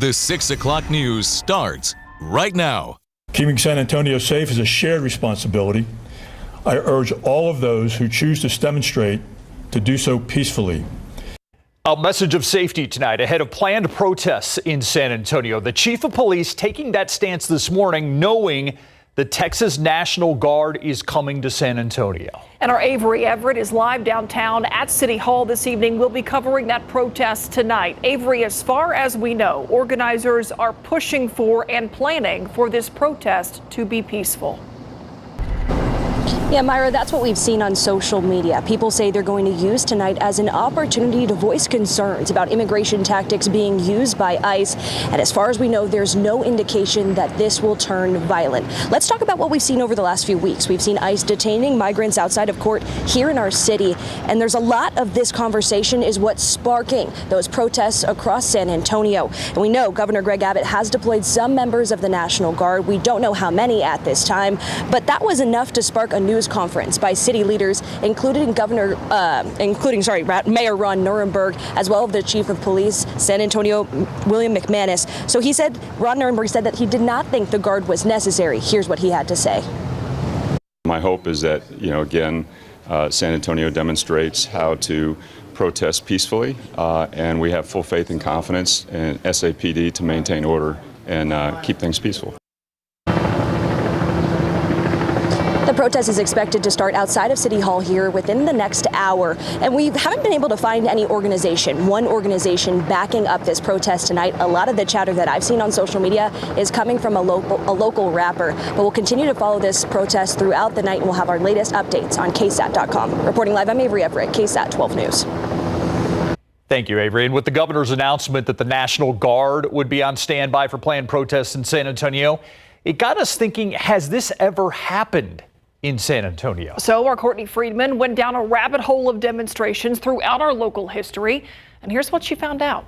The 6 o'clock news starts right now. Keeping San Antonio safe is a shared responsibility. I urge all of those who choose to demonstrate to do so peacefully. A message of safety tonight ahead of planned protests in San Antonio. The chief of police taking that stance this morning, knowing the Texas National Guard is coming to San Antonio. And our Avery Everett is live downtown at City Hall this evening. We'll be covering that protest tonight. Avery, as far as we know, organizers are pushing for and planning for this protest to be peaceful. Yeah, Myra, that's what we've seen on social media. People say they're going to use tonight as an opportunity to voice concerns about immigration tactics being used by ICE. And as far as we know, there's no indication that this will turn violent. Let's talk about what we've seen over the last few weeks. We've seen ICE detaining migrants outside of court here in our city. And there's a lot of this conversation is what's sparking those protests across San Antonio. And we know Governor Greg Abbott has deployed some members of the National Guard. We don't know how many at this time, but that was enough to spark a news conference by city leaders, including Mayor Ron Nirenberg, as well as the chief of police, San Antonio, William McManus. So Ron Nirenberg said that he did not think the guard was necessary. Here's what he had to say. My hope is that, again, San Antonio demonstrates how to protest peacefully, and we have full faith and confidence in SAPD to maintain order and keep things peaceful. The protest is expected to start outside of City Hall here within the next hour, and we haven't been able to find one organization backing up this protest tonight. A lot of the chatter that I've seen on social media is coming from a local rapper, but we'll continue to follow this protest throughout the night, and we'll have our latest updates on KSAT.com. Reporting live, I'm Avery Everett, KSAT 12 News. Thank you, Avery. And with the governor's announcement that the National Guard would be on standby for planned protests in San Antonio, it got us thinking, has this ever happened in San Antonio? So our Courtney Friedman went down a rabbit hole of demonstrations throughout our local history, and here's what she found out.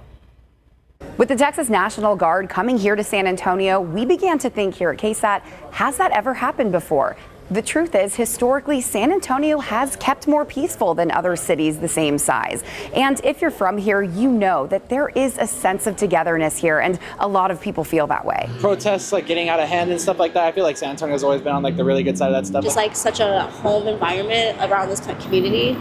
With the Texas National Guard coming here to San Antonio, we began to think here at KSAT, has that ever happened before? The truth is, historically, San Antonio has kept more peaceful than other cities the same size. And if you're from here, you know that there is a sense of togetherness here, and a lot of people feel that way. Protests like getting out of hand and stuff like that, I feel like San Antonio's always been on like the really good side of that stuff. Just like such a home environment around this community.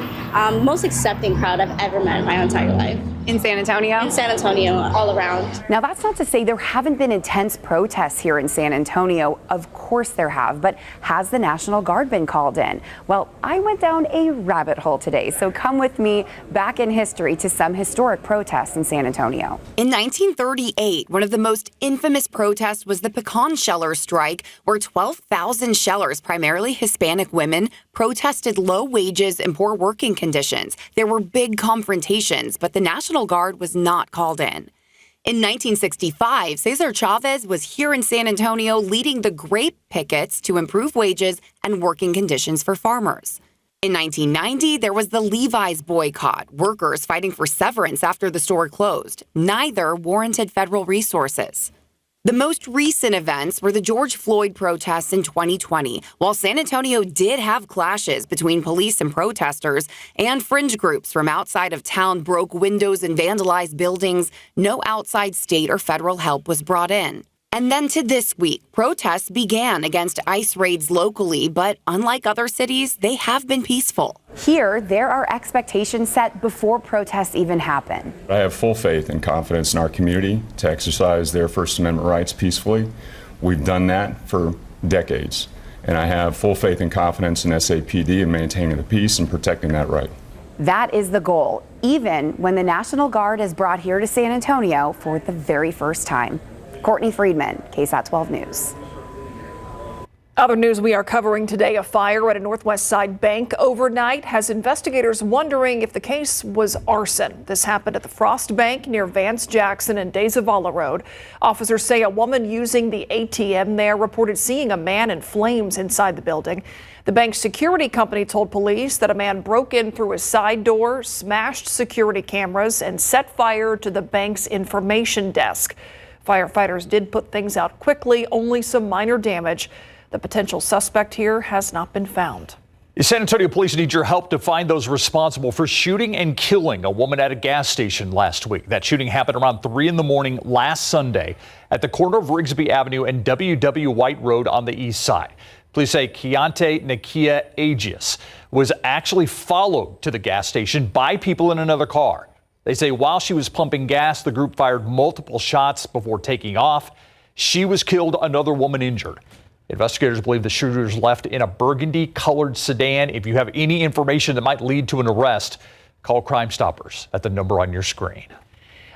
Most accepting crowd I've ever met in my entire life. In San Antonio? In San Antonio, all around. Now, that's not to say there haven't been intense protests here in San Antonio. Of course there have, but has the National Guard been called in? Well, I went down a rabbit hole today, so come with me back in history to some historic protests in San Antonio. In 1938, one of the most infamous protests was the pecan sheller strike, where 12,000 shellers, primarily Hispanic women, protested low wages and poor working conditions. There were big confrontations, but the National Guard was not called in. In 1965, Cesar Chavez was here in San Antonio leading the grape pickets to improve wages and working conditions for farmers. In 1990, there was the Levi's boycott, workers fighting for severance after the store closed. Neither warranted federal resources. The most recent events were the George Floyd protests in 2020. While San Antonio did have clashes between police and protesters, and fringe groups from outside of town broke windows and vandalized buildings, no outside state or federal help was brought in. And then to this week, protests began against ICE raids locally, but unlike other cities, they have been peaceful. Here, there are expectations set before protests even happen. I have full faith and confidence in our community to exercise their First Amendment rights peacefully. We've done that for decades, and I have full faith and confidence in SAPD in maintaining the peace and protecting that right. That is the goal, even when the National Guard is brought here to San Antonio for the very first time. Courtney Friedman, KSAT 12 News. Other news we are covering today, a fire at a Northwest Side bank overnight has investigators wondering if the case was arson. This happened at the Frost Bank near Vance Jackson and De Zavala Road. Officers say a woman using the ATM there reported seeing a man in flames inside the building. The bank's security company told police that a man broke in through a side door, smashed security cameras, and set fire to the bank's information desk. Firefighters did put things out quickly, only some minor damage. The potential suspect here has not been found. San Antonio police need your help to find those responsible for shooting and killing a woman at a gas station last week. That shooting happened around 3 in the morning last Sunday at the corner of Rigsby Avenue and W.W. White Road on the east side. Police say Keontae Nakia Agius was actually followed to the gas station by people in another car. They say while she was pumping gas, the group fired multiple shots before taking off. She was killed, another woman injured. Investigators believe the shooters left in a burgundy-colored sedan. If you have any information that might lead to an arrest, call Crime Stoppers at the number on your screen.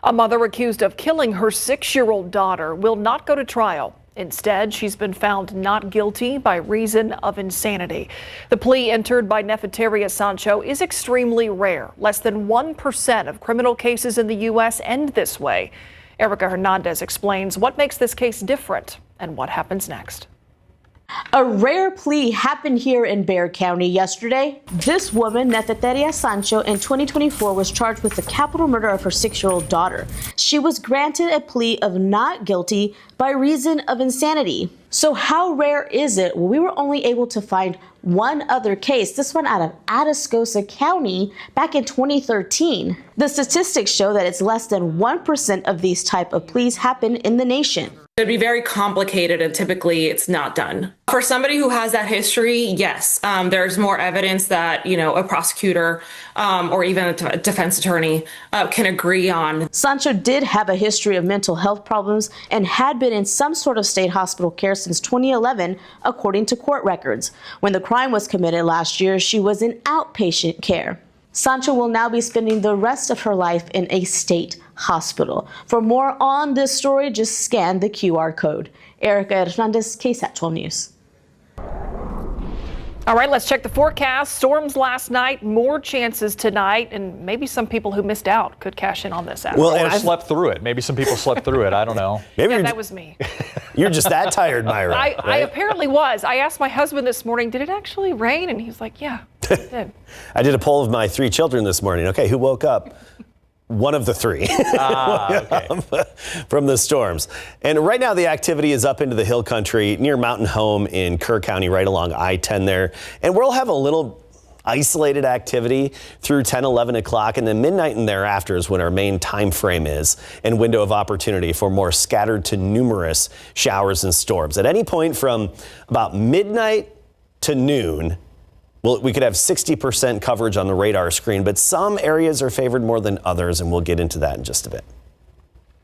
A mother accused of killing her 6-year-old daughter will not go to trial. Instead, she's been found not guilty by reason of insanity. The plea entered by Nefertaria Sancho is extremely rare. Less than 1% of criminal cases in the U.S. end this way. Erica Hernandez explains what makes this case different and what happens next. A rare plea happened here in Bexar County yesterday. This woman, Nefertaria Sancho, in 2024 was charged with the capital murder of her 6-year-old daughter. She was granted a plea of not guilty by reason of insanity. So how rare is it? Well, we were only able to find one other case, this one out of Atascosa County back in 2013. The statistics show that it's less than 1% of these type of pleas happen in the nation. It'd be very complicated and typically it's not done. For somebody who has that history, yes, there's more evidence that, a prosecutor or even a defense attorney can agree on. Sancho did have a history of mental health problems and had been in some sort of state hospital care since 2011, according to court records. When the crime was committed last year, she was in outpatient care. Sancho will now be spending the rest of her life in a state hospital. For more on this story, just scan the QR code. Erica Hernandez, KSAT 12 News. All right, let's check the forecast. Storms last night, more chances tonight, and maybe some people who missed out could cash in on this. Or slept through it. Maybe some people slept through it. I don't know. Maybe that was me. You're just that tired, Myra. I apparently was. I asked my husband this morning, did it actually rain? And he's like, yeah, it did. I did a poll of my 3 children this morning. Okay, who woke up? One of the 3 okay. from the storms. And right now the activity is up into the hill country near Mountain Home in Kerr County, right along I-10 there. And we'll have a little isolated activity through 10, 11 o'clock, and then midnight and thereafter is when our main time frame is and window of opportunity for more scattered to numerous showers and storms. At any point from about midnight to noon, well, we could have 60% coverage on the radar screen, but some areas are favored more than others, and we'll get into that in just a bit.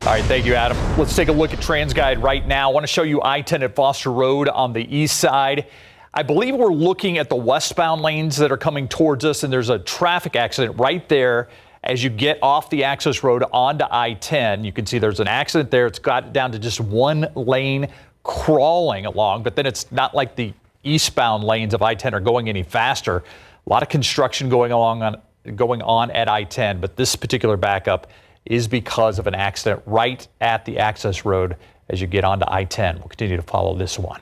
All right, thank you, Adam. Let's take a look at TransGuide right now. I want to show you I-10 at Foster Road on the east side. I believe we're looking at the westbound lanes that are coming towards us, and there's a traffic accident right there as you get off the access road onto I-10. You can see there's an accident there. It's got down to just one lane crawling along, but then it's not like the eastbound lanes of I-10 are going any faster. A lot of construction going on at I-10, but this particular backup is because of an accident right at the access road as you get onto I-10. We'll continue to follow this one.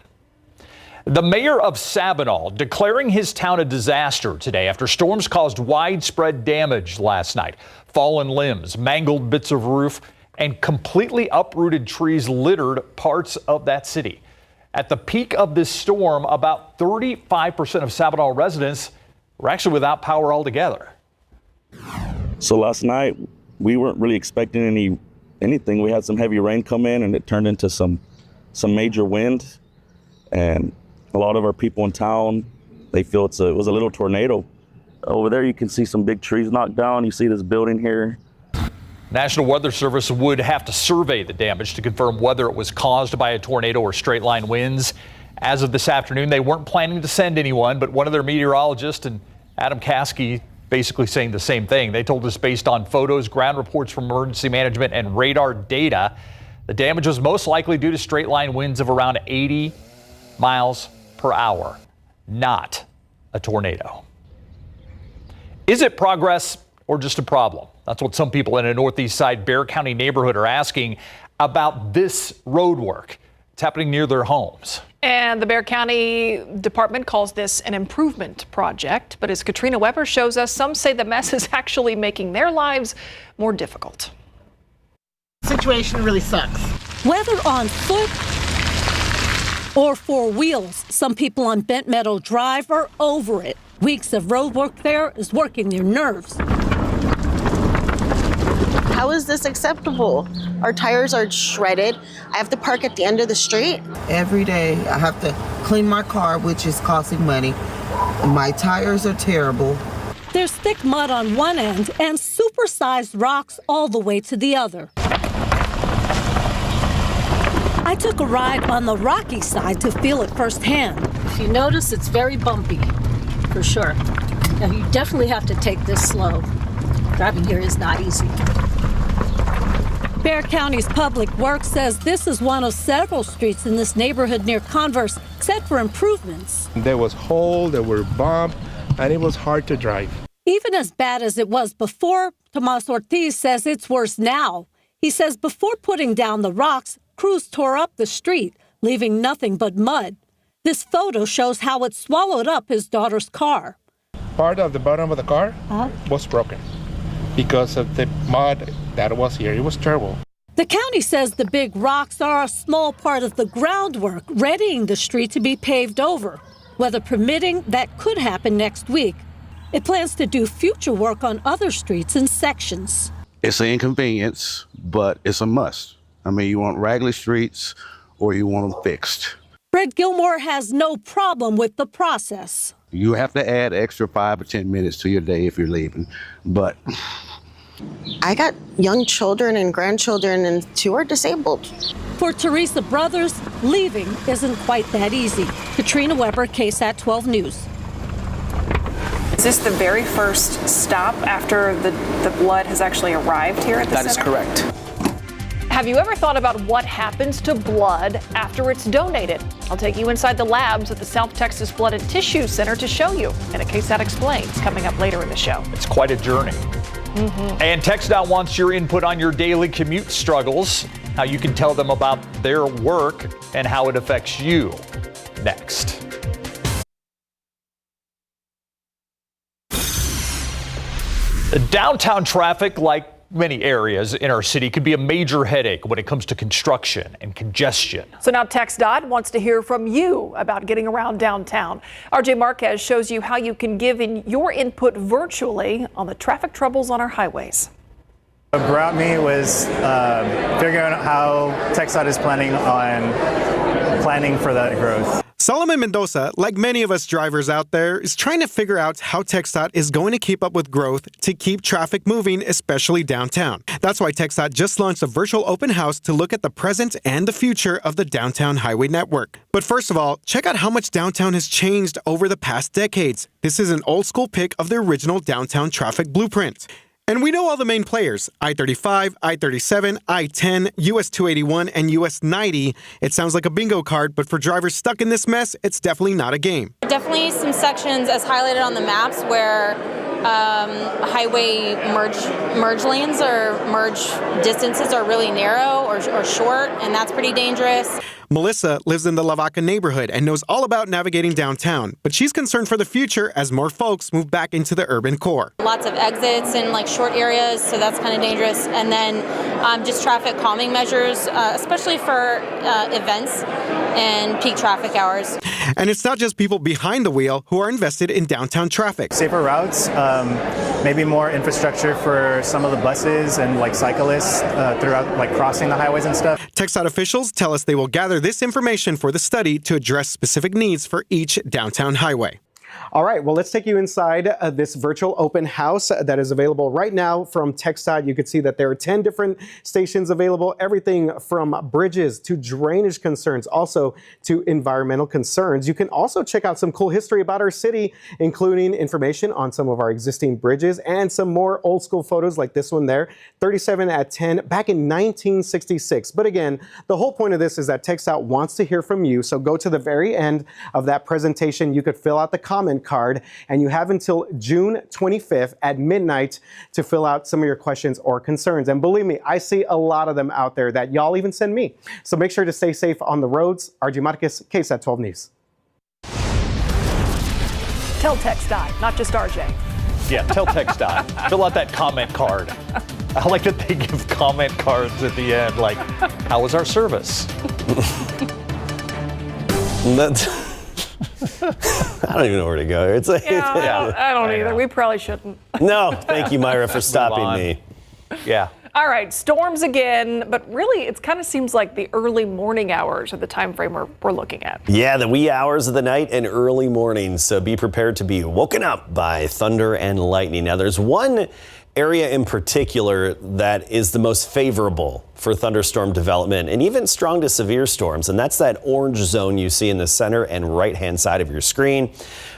The mayor of Sabinal declaring his town a disaster today after storms caused widespread damage last night. Fallen limbs, mangled bits of roof, and completely uprooted trees littered parts of that city. At the peak of this storm, about 35% of Sabinal residents were actually without power altogether. So last night, we weren't really expecting anything. We had some heavy rain come in, and it turned into some major wind. And a lot of our people in town, they feel it was a little tornado. Over there, you can see some big trees knocked down. You see this building here. National Weather Service would have to survey the damage to confirm whether it was caused by a tornado or straight line winds. As of this afternoon, they weren't planning to send anyone, but one of their meteorologists, and Adam Caskey, basically saying the same thing. They told us based on photos, ground reports from emergency management, and radar data, the damage was most likely due to straight line winds of around 80 miles per hour, not a tornado. Is it progress or just a problem? That's what some people in a northeast side Bexar County neighborhood are asking about this road work. It's happening near their homes. And the Bexar County Department calls this an improvement project. But as Katrina Weber shows us, some say the mess is actually making their lives more difficult. The situation really sucks. Whether on foot or 4 wheels, some people on Bent Meadow Drive are over it. Weeks of road work there is working their nerves. How is this acceptable? Our tires are shredded. I have to park at the end of the street. Every day I have to clean my car, which is costing money. My tires are terrible. There's thick mud on one end and supersized rocks all the way to the other. I took a ride on the rocky side to feel it firsthand. If you notice, it's very bumpy, for sure. Now, you definitely have to take this slow. Driving here is not easy. Bexar County's Public Works says this is one of several streets in this neighborhood near Converse, set for improvements. There was holes, there were bumps, and it was hard to drive. Even as bad as it was before, Tomas Ortiz says it's worse now. He says before putting down the rocks, crews tore up the street, leaving nothing but mud. This photo shows how it swallowed up his daughter's car. Part of the bottom of the car was broken because of the mud that was here. It was terrible. The county says the big rocks are a small part of the groundwork, readying the street to be paved over. Weather permitting, that could happen next week. It plans to do future work on other streets and sections. It's an inconvenience, but it's a must. I mean, you want raggedy streets or you want them fixed. Brett Gilmore has no problem with the process. You have to add extra 5 or 10 minutes to your day if you're leaving, but I got young children and grandchildren, and 2 are disabled. For Teresa Brothers, leaving isn't quite that easy. Katrina Weber, KSAT 12 News. Is this the very first stop after the blood has actually arrived here at the center? That is correct. Have you ever thought about what happens to blood after it's donated? I'll take you inside the labs at the South Texas Blood and Tissue Center to show you in a KSAT Explains coming up later in the show. It's quite a journey. And TxDOT wants your input on your daily commute struggles, how you can tell them about their work and how it affects you. Next. Downtown traffic, like many areas in our city, could be a major headache when it comes to construction and congestion. So now TxDOT wants to hear from you about getting around downtown. RJ Marquez shows you how you can give in your input virtually on the traffic troubles on our highways. What brought me was figuring out how TxDOT is planning for that growth. Solomon Mendoza, like many of us drivers out there, is trying to figure out how TxDOT is going to keep up with growth to keep traffic moving, especially downtown. That's why TxDOT just launched a virtual open house to look at the present and the future of the downtown highway network. But first of all, check out how much downtown has changed over the past decades. This is an old school pic of the original downtown traffic blueprint. And we know all the main players, I-35, I-37, I-10, US 281, and US 90. It sounds like a bingo card, but for drivers stuck in this mess, it's definitely not a game. Definitely some sections as highlighted on the maps where highway merge lanes or merge distances are really narrow or short, and that's pretty dangerous. Melissa lives in the La Vaca neighborhood and knows all about navigating downtown, but she's concerned for the future as more folks move back into the urban core. Lots of exits in like short areas, so that's kind of dangerous. And then just traffic calming measures, especially for events and peak traffic hours. And it's not just people behind the wheel who are invested in downtown traffic. Safer routes, maybe more infrastructure for some of the buses and like cyclists throughout, like crossing the highways and stuff. TxDOT officials tell us they will gather this information for the study to address specific needs for each downtown highway. All right, well, let's take you inside this virtual open house that is available right now from TxDOT. You can see that there are 10 different stations available, everything from bridges to drainage concerns, also to environmental concerns. You can also check out some cool history about our city, including information on some of our existing bridges and some more old school photos like this one there, 37 at 10, back in 1966. But again, the whole point of this is that TxDOT wants to hear from you. So go to the very end of that presentation. You could fill out the comment card, and you have until June 25th at midnight to fill out some of your questions or concerns. And believe me, I see a lot of them out there that y'all even send me. So make sure to stay safe on the roads. RJ Marquez, KSAT 12 News. Tell TxDOT, not just RJ. Yeah, tell TxDOT. Fill out that comment card. I like that they give comment cards at the end, like, how was our service? I don't even know where to go. It's like, I don't either. We probably shouldn't. No, thank you, Myra, for stopping me. Yeah. All right, storms again, but really it kind of seems like the early morning hours are the time frame we're looking at. Yeah, the wee hours of the night and early mornings. So be prepared to be woken up by thunder and lightning. Now, there's one area in particular that is the most favorable for thunderstorm development and even strong to severe storms. And that's that orange zone you see in the center and right-hand side of your screen.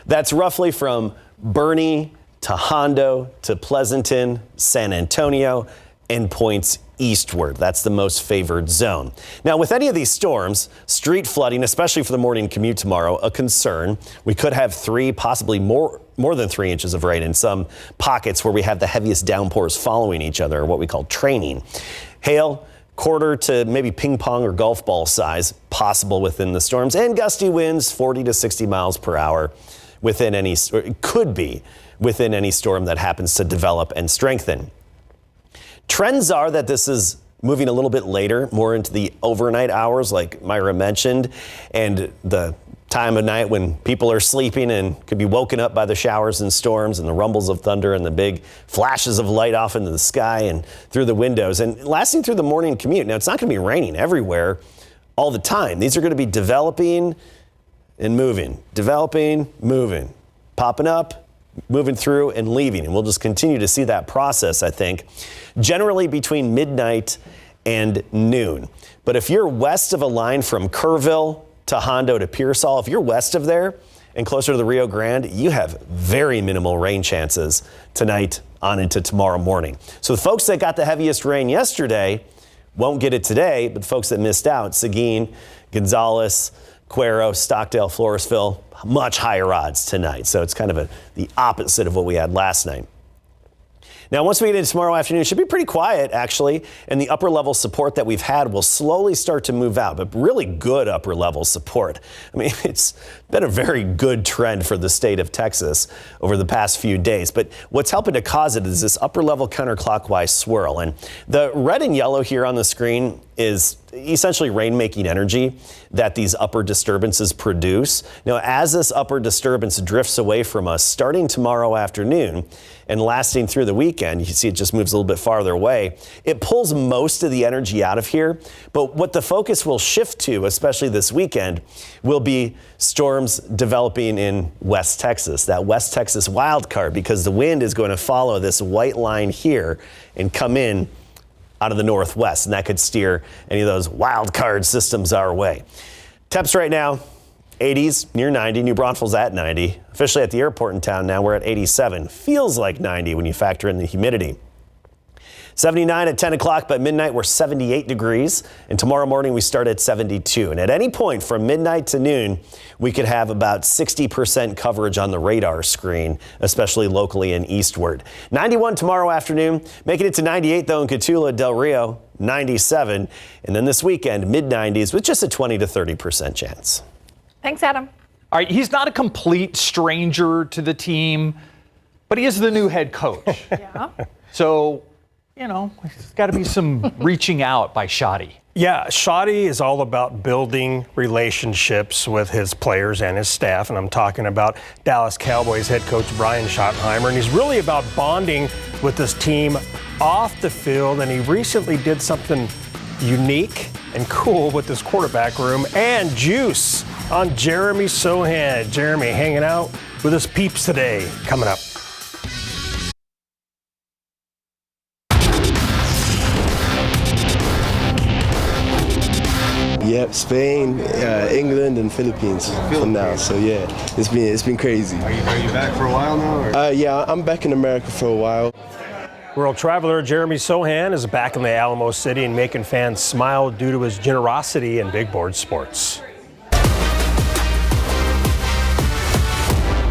That's roughly from Bernie to Hondo to Pleasanton, San Antonio, and points eastward. That's the most favored zone. Now, with any of these storms, street flooding, especially for the morning commute tomorrow, a concern. We could have 3, possibly more than 3 inches of rain in some pockets where we have the heaviest downpours following each other, or what we call training. Hail, quarter to maybe ping pong or golf ball size, possible within the storms, and gusty winds 40 to 60 miles per hour within any, or it could be within any storm that happens to develop and strengthen. Trends are that this is moving a little bit later, more into the overnight hours, like Myra mentioned, and the time of night when people are sleeping and could be woken up by the showers and storms and the rumbles of thunder and the big flashes of light off into the sky and through the windows, and lasting through the morning commute. Now, it's not going to be raining everywhere all the time. These are going to be developing and moving, developing, moving, popping up, moving through and leaving. And we'll just continue to see that process, I think, generally between midnight and noon. But if you're west of a line from Kerrville to Hondo to Pearsall, if you're west of there and closer to the Rio Grande, you have very minimal rain chances tonight on into tomorrow morning. So the folks that got the heaviest rain yesterday won't get it today, but folks that missed out, Seguin, Gonzales, Cuero, Stockdale, Floresville, much higher odds tonight. So it's kind of the opposite of what we had last night. Now, once we get into tomorrow afternoon, it should be pretty quiet, actually, and the upper level support that we've had will slowly start to move out, but really good upper level support. I mean, it's been a very good trend for the state of Texas over the past few days, but what's helping to cause it is this upper level counterclockwise swirl. And the red and yellow here on the screen is essentially rain-making energy that these upper disturbances produce. Now, as this upper disturbance drifts away from us starting tomorrow afternoon and lasting through the weekend, you can see it just moves a little bit farther away. It pulls most of the energy out of here, but what the focus will shift to, especially this weekend, will be storms developing in West Texas, that West Texas wild card, because the wind is going to follow this white line here and come in out of the northwest, and that could steer any of those wild card systems our way. Temps right now, 80s, near 90. New Braunfels at 90. Officially at the airport in town now, we're at 87. Feels like 90 when you factor in the humidity. 79 at 10 o'clock, but midnight we're 78 degrees. And tomorrow morning we start at 72. And at any point from midnight to noon, we could have about 60% coverage on the radar screen, especially locally and eastward. 91 tomorrow afternoon, making it to 98 though in Cotulla, Del Rio, 97. And then this weekend, mid-90s with just a 20 to 30% chance. Thanks, Adam. All right, he's not a complete stranger to the team, but he is the new head coach. Yeah. So, you know, there's got to be some reaching out by Shoddy. Yeah, Shoddy is all about building relationships with his players and his staff, and I'm talking about Dallas Cowboys head coach Brian Schottenheimer, and he's really about bonding with this team off the field, and he recently did something unique and cool with this quarterback room and juice on Jeremy Sohan. Jeremy hanging out with his peeps today. Coming up. Yep, Spain, England, and Philippines for now. So yeah, it's been crazy. Are you back for a while now? Or? Yeah, I'm back in America for a while. World traveler Jeremy Sohan is back in the Alamo City and making fans smile due to his generosity in big board sports.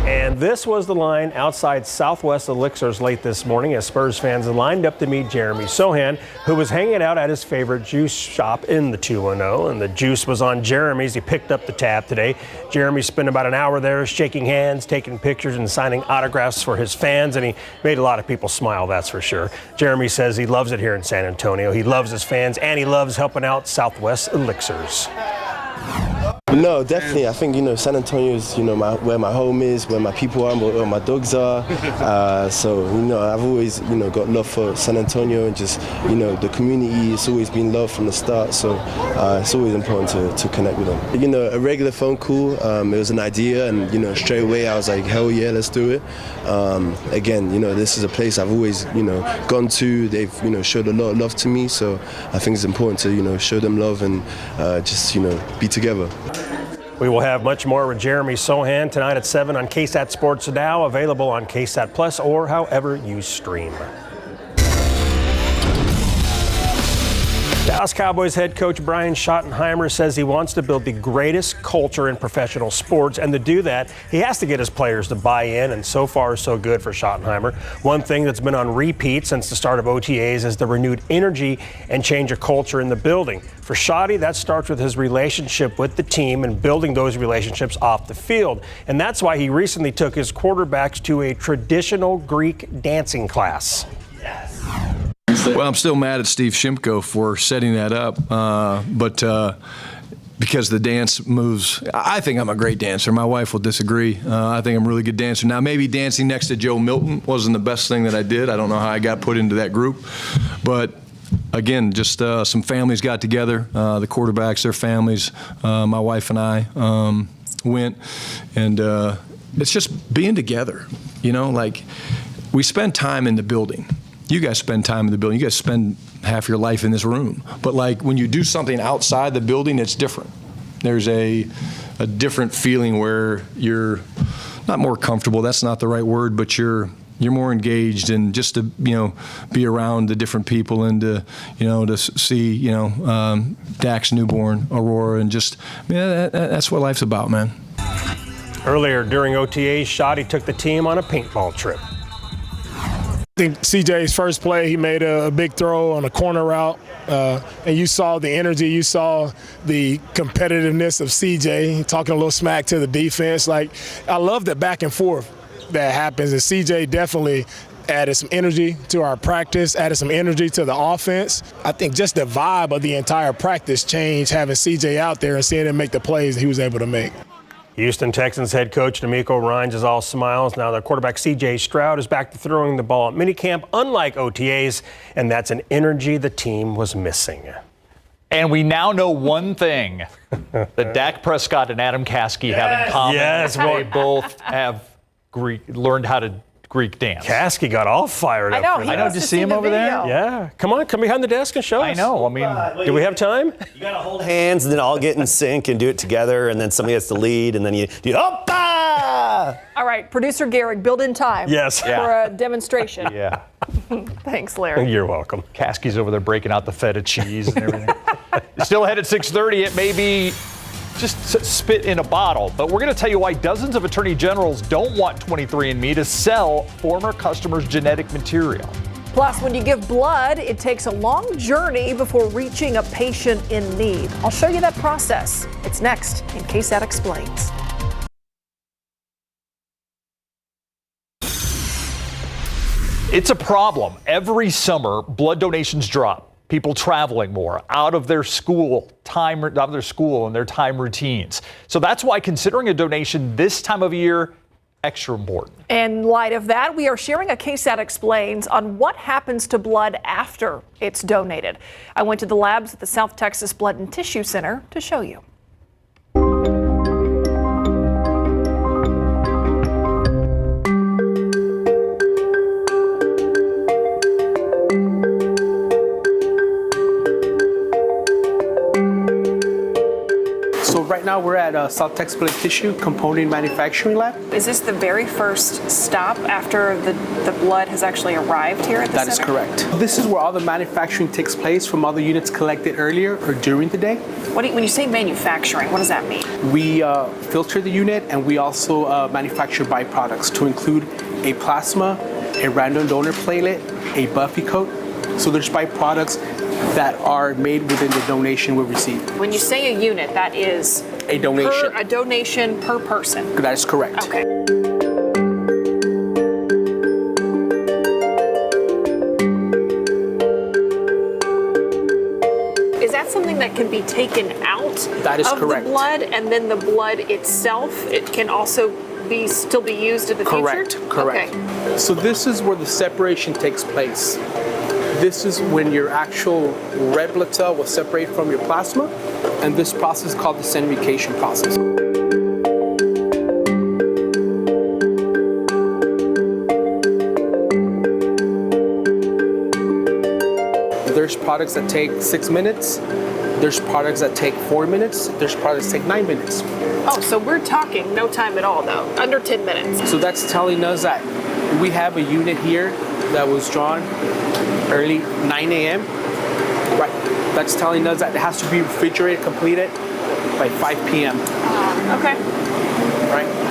And this was the line outside Southwest Elixirs late this morning as Spurs fans lined up to meet Jeremy Sohan, who was hanging out at his favorite juice shop in the 210. And the juice was on Jeremy's. He picked up the tab today. Jeremy spent about an hour there shaking hands, taking pictures, and signing autographs for his fans. And he made a lot of people smile, that's for sure. Jeremy says he loves it here in San Antonio. He loves his fans, and he loves helping out Southwest Elixirs. No, definitely. I think, San Antonio is, where my home is, where my people are, where my dogs are. So, I've always, got love for San Antonio and just, the community. It's always been love from the start. So it's always important to connect with them. A regular phone call, it was an idea and, straight away I was like, hell yeah, let's do it. Again, this is a place I've always, gone to. They've, showed a lot of love to me. So I think it's important to, show them love and just, be together. We will have much more with Jeremy Sohan tonight at 7 on KSAT Sports Now, available on KSAT Plus or however you stream. Dallas Cowboys head coach Brian Schottenheimer says he wants to build the greatest culture in professional sports, and to do that, he has to get his players to buy in, and so far so good for Schottenheimer. One thing that's been on repeat since the start of OTAs is the renewed energy and change of culture in the building. For Schotty, that starts with his relationship with the team and building those relationships off the field, and that's why he recently took his quarterbacks to a traditional Greek dancing class. Well, I'm still mad at Steve Shimko for setting that up, but because the dance moves, I think I'm a great dancer. My wife will disagree. I think I'm a really good dancer. Now, maybe dancing next to Joe Milton wasn't the best thing that I did. I don't know how I got put into that group, but again, just some families got together, the quarterbacks, their families, my wife and I went, and it's just being together, like we spend time in the building. You guys spend time in the building. You guys spend half your life in this room. But like when you do something outside the building, it's different. There's a different feeling where you're not more comfortable. That's not the right word, but you're more engaged, and just to be around the different people and to see Dak's newborn Aurora, and just that's what life's about, man. Earlier during OTAs, Schotty took the team on a paintball trip. I think CJ's first play, he made a big throw on a corner route, and you saw the energy, you saw the competitiveness of CJ, talking a little smack to the defense. Like, I love the back and forth that happens, and CJ definitely added some energy to our practice, added some energy to the offense. I think just the vibe of the entire practice changed, having CJ out there and seeing him make the plays that he was able to make. Houston Texans head coach D'Amico Ryans is all smiles. Now their quarterback C.J. Stroud is back to throwing the ball at minicamp, unlike OTAs, and that's an energy the team was missing. And we now know one thing that Dak Prescott and Adam Caskey have in common. Yes, they both have learned how to Greek dance. Caskey got all fired up. I know. Did you see him over there? Yeah. Come behind the desk and show us. I know. I mean, do we have time? You gotta hold hands and then all get in sync and do it together, and then somebody has to lead, and then you do Oppa! All right, producer Garrick, build in time. Yes. For a demonstration. Yeah. Thanks, Larry. You're welcome. Caskey's over there breaking out the feta cheese and everything. Still ahead at 6:30. It may be just spit in a bottle. But we're going to tell you why dozens of attorney generals don't want 23andMe to sell former customers' genetic material. Plus, when you give blood, it takes a long journey before reaching a patient in need. I'll show you that process. It's next in KSAT Explains. It's a problem. Every summer, blood donations drop. People traveling more, out of their school and their time routines. So that's why considering a donation this time of year, extra important. In light of that, we are sharing a KSAT Explains on what happens to blood after it's donated. I went to the labs at the South Texas Blood and Tissue Center to show you. Right now we're at South Texas Blood Tissue Component Manufacturing Lab. Is this the very first stop after the blood has actually arrived here at the center? That is correct. This is where all the manufacturing takes place from all the units collected earlier or during the day. When you say manufacturing, what does that mean? We filter the unit, and we also manufacture byproducts to include a plasma, a random donor platelet, a Buffy coat. So there's byproducts that are made within the donation we received. When you say a unit, that is a donation. A donation per person. That is correct. Okay. Is that something that can be taken out out That is of correct. the blood, and then the blood itself, it can also still be used in the Correct, future? correct. Okay. So this is where the separation takes place. This is when your actual red blood cell will separate from your plasma, and this process is called the centrifugation process. There's products that take 6 minutes. There's products that take 4 minutes. There's products that take 9 minutes. Oh, so we're talking no time at all, though, under 10 minutes. So that's telling us that we have a unit here that was drawn early 9 a.m. Right. That's telling us that it has to be refrigerated, completed by 5 p.m. Okay. Right.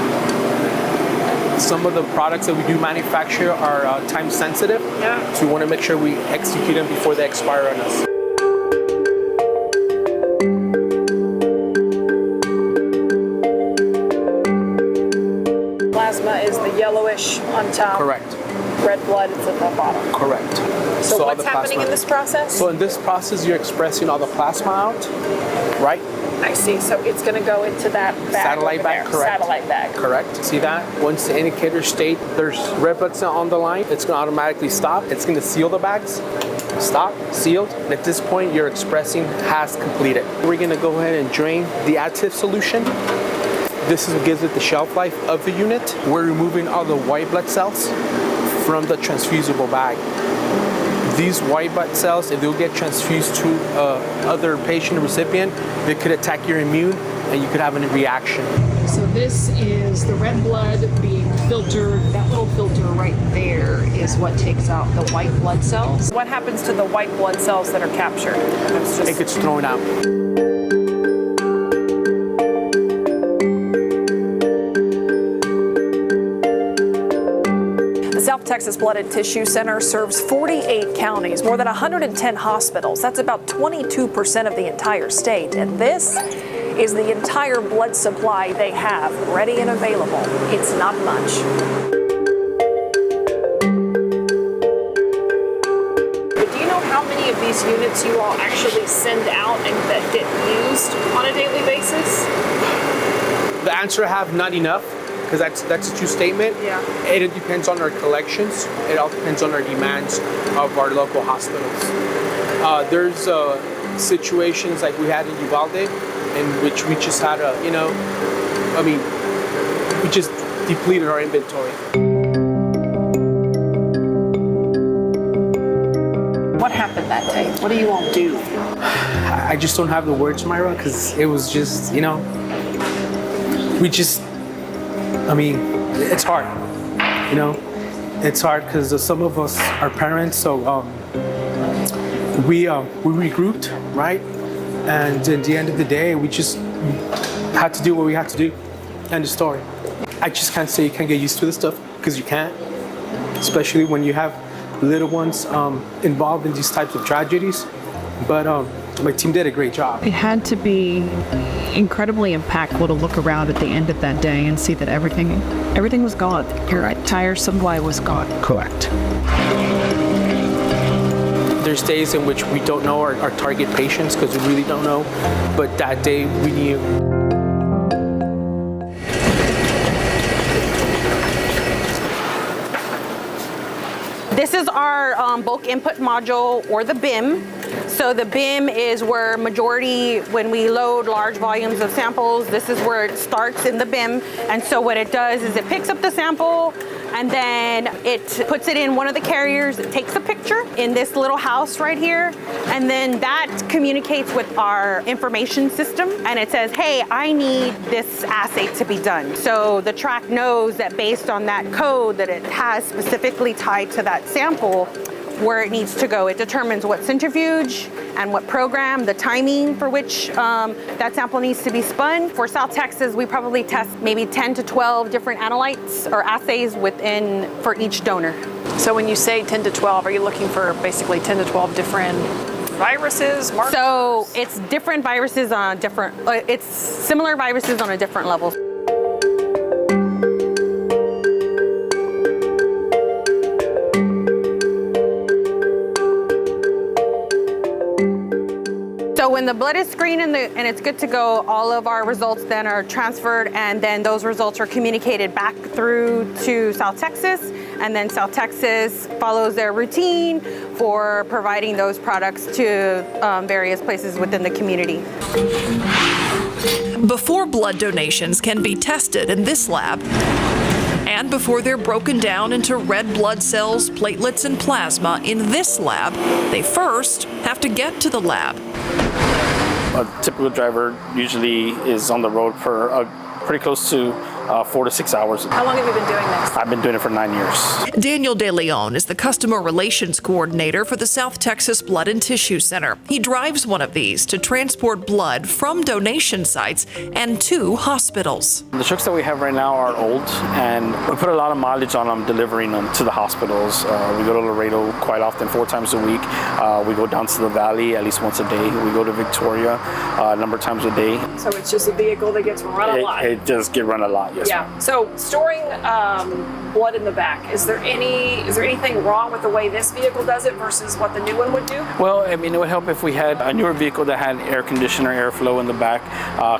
Some of the products that we do manufacture are time sensitive. Yeah. So we want to make sure we execute them before they expire on us. Plasma is the yellowish on top. Correct. Red blood is at the bottom. Correct. So all what's the happening plasma- in this process? So in this process, you're expressing all the plasma out, right? I see. So it's going to go into that bag Satellite over bag, there. correct. Satellite bag. Correct. See that? Once the indicator state there's red blood cell on the line, it's going to automatically stop. It's going to seal the bags. Stop, sealed. And at this point, your expressing has completed. We're going to go ahead and drain the additive solution. This is what gives it the shelf life of the unit. We're removing all the white blood cells from the transfusible bag. These white blood cells, if they'll get transfused to other patient or recipient, they could attack your immune and you could have a reaction. So this is the red blood being filtered. That little filter right there is what takes out the white blood cells. What happens to the white blood cells that are captured? It gets thrown out. South Texas Blood and Tissue Center serves 48 counties, more than 110 hospitals. That's about 22% of the entire state. And this is the entire blood supply they have, ready and available. It's not much. But do you know how many of these units you all actually send out and that get used on a daily basis? The answer I have, not enough. Because that's a true statement. Yeah. And it depends on our collections. It all depends on our demands of our local hospitals. There's situations like we had in Uvalde, in which we just had we just depleted our inventory. What happened that day? What do you all do? I just don't have the words, Myra, because it was just, it's hard, It's hard because some of us are parents, so we regrouped, right? And at the end of the day, we just had to do what we had to do. End of story. I just can't say you can't get used to this stuff, because you can't, especially when you have little ones involved in these types of tragedies. But my team did a great job. It had to be incredibly impactful to look around at the end of that day and see that everything was gone. Your entire supply was gone. Correct. There's days in which we don't know our target patients because we really don't know, but that day we knew. This is our bulk input module, or the BIM. So the BIM is where when we load large volumes of samples, this is where it starts in the BIM. And so what it does is it picks up the sample and then it puts it in one of the carriers, it takes a picture in this little house right here, and then that communicates with our information system and it says, hey, I need this assay to be done. So the track knows that based on that code that it has specifically tied to that sample, where it needs to go. It determines what centrifuge and what program, the timing for which that sample needs to be spun. For South Texas, we probably test maybe 10 to 12 different analytes or assays for each donor. So when you say 10 to 12, are you looking for basically 10 to 12 different viruses, markers? So it's different viruses on it's similar viruses on a different level. So when the blood is screened and it's good to go, all of our results then are transferred, and then those results are communicated back through to South Texas, and then South Texas follows their routine for providing those products to various places within the community. Before blood donations can be tested in this lab, and before they're broken down into red blood cells, platelets, and plasma in this lab, they first have to get to the lab. A typical driver usually is on the road for pretty close to 4 to 6 hours. How long have you been doing this? I've been doing it for 9 years. Daniel De Leon is the customer relations coordinator for the South Texas Blood and Tissue Center. He drives one of these to transport blood from donation sites and to hospitals. The trucks that we have right now are old, and we put a lot of mileage on them delivering them to the hospitals. We go to Laredo quite often, 4 times a week. We go down to the Valley at least once a day. We go to Victoria a number of times a day. So it's just a vehicle that gets run a lot. It does get run a lot, yes. Yeah. So storing blood in the back, is there anything wrong with the way this vehicle does it versus what the new one would do? Well, I mean, it would help if we had a newer vehicle that had air conditioner, airflow in the back,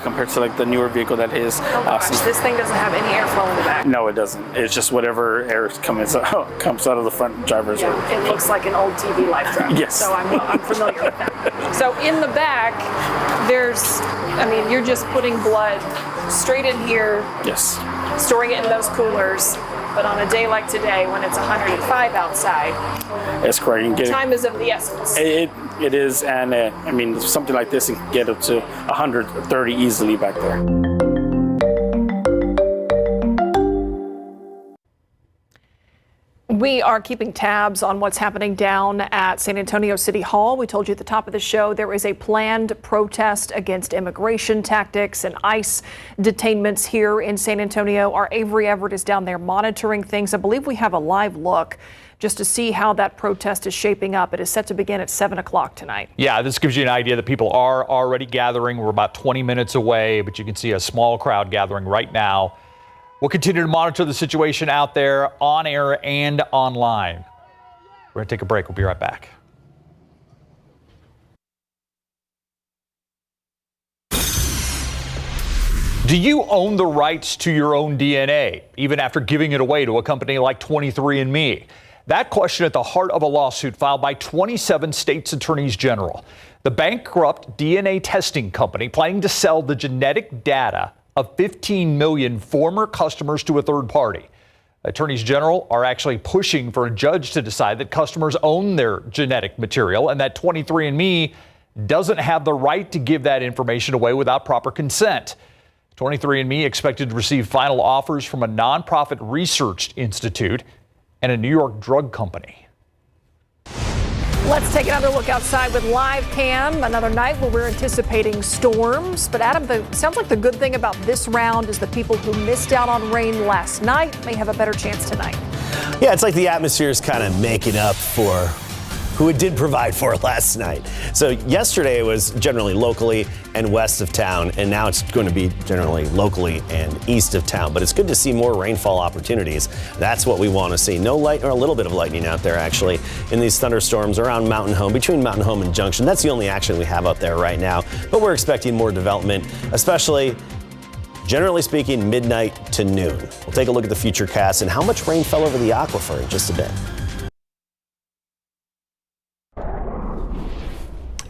compared to like the newer vehicle that is. Oh gosh, this thing doesn't have any airflow in the back. No, it doesn't. It's just whatever air comes out of the front driver's. Yeah, it looks like an old TV life truck. Yes. So I'm familiar with that. So in the back, you're just putting blood straight in here. Yes. Storing it in those coolers. But on a day like today, when it's 105 outside, it's correct. Time is of the essence. It is, and something like this can get up to 130 easily back there. We are keeping tabs on what's happening down at San Antonio City Hall. We told you at the top of the show there is a planned protest against immigration tactics and ICE detainments here in San Antonio. Our Avery Everett is down there monitoring things. I believe we have a live look just to see how that protest is shaping up. It is set to begin at 7 o'clock tonight. Yeah, this gives you an idea that people are already gathering. We're about 20 minutes away, but you can see a small crowd gathering right now. We'll continue to monitor the situation out there on air and online. We're going to take a break. We'll be right back. Do you own the rights to your own DNA, even after giving it away to a company like 23andMe? That question at the heart of a lawsuit filed by 27 states' attorneys general. The bankrupt DNA testing company planning to sell the genetic data of 15 million former customers to a third party. Attorneys general are actually pushing for a judge to decide that customers own their genetic material and that 23andMe doesn't have the right to give that information away without proper consent. 23andMe expected to receive final offers from a nonprofit research institute and a New York drug company. Let's take another look outside with live cam. Another night where we're anticipating storms. But Adam, sounds like the good thing about this round is the people who missed out on rain last night may have a better chance tonight. Yeah, it's like the atmosphere is kind of making up for who it did provide for last night. So yesterday it was generally locally and west of town, and now it's going to be generally locally and east of town. But it's good to see more rainfall opportunities. That's what we want to see. No light or a little bit of lightning out there actually in these thunderstorms around Mountain Home, between Mountain Home and Junction. That's the only action we have up there right now. But we're expecting more development, especially generally speaking, midnight to noon. We'll take a look at the future cast and how much rain fell over the aquifer in just a bit.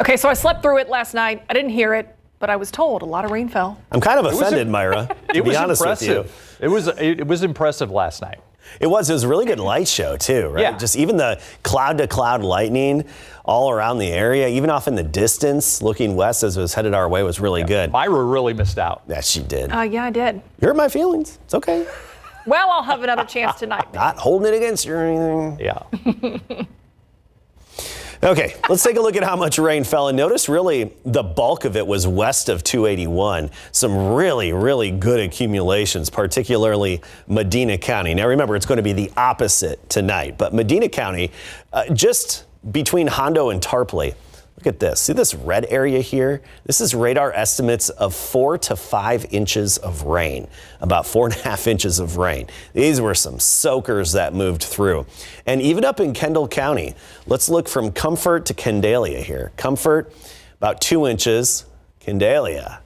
Okay, so I slept through it last night. I didn't hear it, but I was told a lot of rain fell. I'm kind of offended, Myra, to be honest with you. It was impressive last night. It was a really good light show too, right? Yeah. Just even the cloud to cloud lightning all around the area, even off in the distance, looking west as it was headed our way was really good. Myra really missed out. Yeah, she did. Yeah, I did. You hurt my feelings. It's okay. Well, I'll have another chance tonight. Not holding it against you or anything. Yeah. Okay, let's take a look at how much rain fell. And notice really the bulk of it was west of 281. Some really, really good accumulations, particularly Medina County. Now remember, it's going to be the opposite tonight. But Medina County, just between Hondo and Tarpley, look at this. See this red area here? This is radar estimates of 4 to 5 inches of rain, about 4.5 inches of rain. These were some soakers that moved through. And even up in Kendall County, let's look from Comfort to Candalia here. Comfort, about 2 inches. Candelia,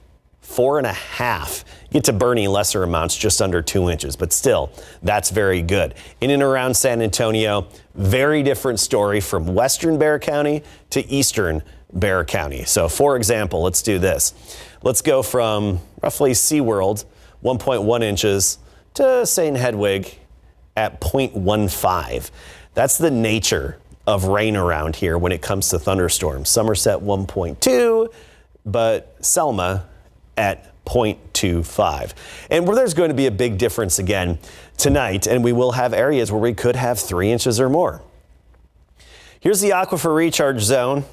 4.5. Get to Bernie, lesser amounts, just under 2 inches, but still, that's very good. In and around San Antonio, very different story from western Bexar County to eastern Bexar County. So, for example, let's do this. Let's go from roughly SeaWorld, 1.1 inches, to St. Hedwig at 0.15. That's the nature of rain around here when it comes to thunderstorms. Somerset 1.2, but Selma at 0.25. And where there's going to be a big difference again tonight, and we will have areas where we could have 3 inches or more. Here's the aquifer recharge zone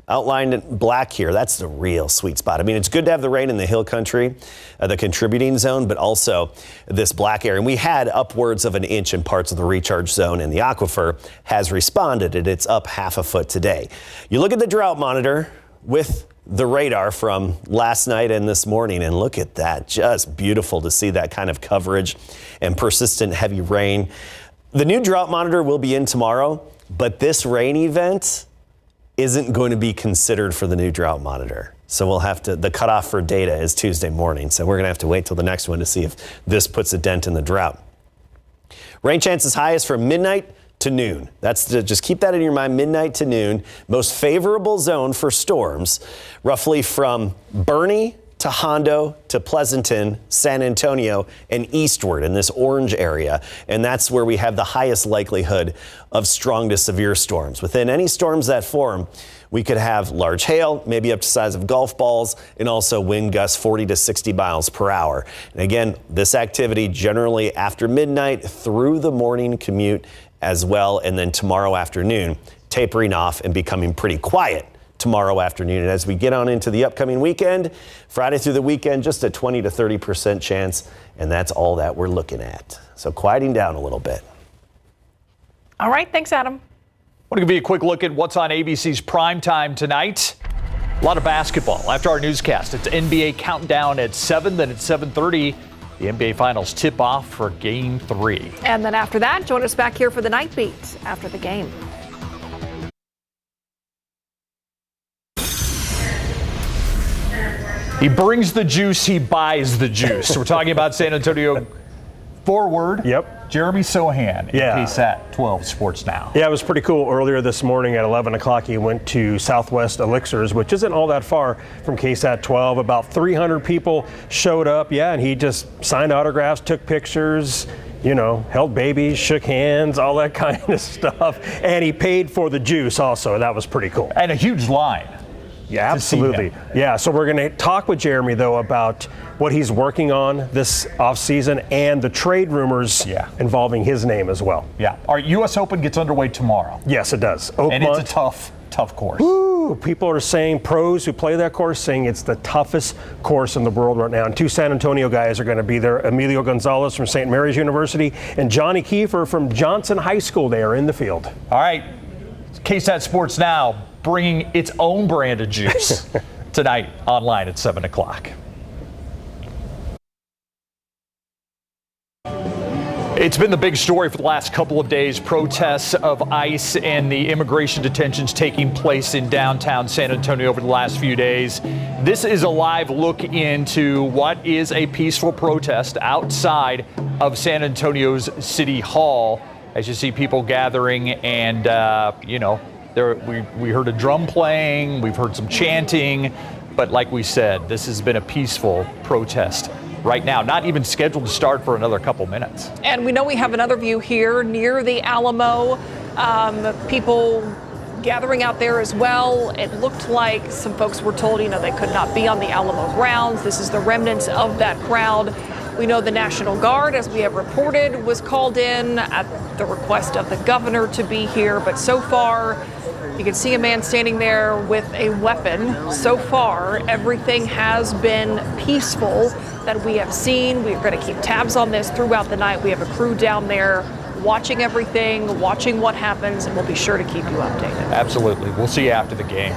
outlined in black here. That's the real sweet spot. I mean, it's good to have the rain in the hill country, the contributing zone, but also this black area. And we had upwards of an inch in parts of the recharge zone, and the aquifer has responded, and it's up 1/2 foot today. You look at the drought monitor with the radar from last night and this morning, and look at that. Just beautiful to see that kind of coverage and persistent heavy rain. The new drought monitor will be in tomorrow, but this rain event isn't going to be considered for the new drought monitor. So we'll have to, the cutoff for data is Tuesday morning. So we're going to have to wait till the next one to see if this puts a dent in the drought. Rain chances highest from midnight to noon. Just keep that in your mind, midnight to noon. Most favorable zone for storms, roughly from Bernie to Hondo to Pleasanton, San Antonio, and eastward in this orange area. And that's where we have the highest likelihood of strong to severe storms. Within any storms that form, we could have large hail, maybe up to the size of golf balls, and also wind gusts 40 to 60 miles per hour. And again, this activity generally after midnight through the morning commute as well, and then tomorrow afternoon tapering off and becoming pretty quiet tomorrow afternoon. And as we get on into the upcoming weekend, Friday through the weekend, just a 20 to 30% chance, and that's all that we're looking at. So quieting down a little bit. All right, thanks, Adam. I want to give you a quick look at what's on ABC's primetime tonight. A lot of basketball. After our newscast, it's NBA countdown at 7, then at 7:30. The NBA Finals tip off for Game 3. And then after that, join us back here for the Night Beat after the game. He brings the juice, he buys the juice. We're talking about San Antonio forward. Yep. Jeremy Sohan, KSAT 12 Sports Now. Yeah, it was pretty cool. Earlier this morning at 11 o'clock, he went to Southwest Elixirs, which isn't all that far from KSAT 12. About 300 people showed up, and he just signed autographs, took pictures, held babies, shook hands, all that kind of stuff. And he paid for the juice also. That was pretty cool. And a huge line. Yeah, absolutely. Yeah, so we're going to talk with Jeremy, though, about what he's working on this offseason and the trade rumors involving his name as well. Yeah. Our U.S. Open gets underway tomorrow. Yes, it does. And it's a tough course. Woo! People are saying, pros who play that course, saying it's the toughest course in the world right now. And 2 San Antonio guys are going to be there. Emilio Gonzalez from St. Mary's University and Johnny Kiefer from Johnson High School. They are in the field. All right. KSAT Sports Now, bringing its own brand of juice tonight online at 7 o'clock. It's been the big story for the last couple of days. Protests of ICE and the immigration detentions taking place in downtown San Antonio over the last few days. This is a live look into what is a peaceful protest outside of San Antonio's City Hall. As you see people gathering and, we heard a drum playing, we've heard some chanting, but like we said, this has been a peaceful protest right now, not even scheduled to start for another couple minutes. And we know we have another view here near the Alamo. People gathering out there as well. It looked like some folks were told, they could not be on the Alamo grounds. This is the remnants of that crowd. We know the National Guard, as we have reported, was called in at the request of the governor to be here. But so far, you can see a man standing there with a weapon. So far, everything has been peaceful that we have seen. We're going to keep tabs on this throughout the night. We have a crew down there watching everything, watching what happens, and we'll be sure to keep you updated. Absolutely. We'll see you after the game.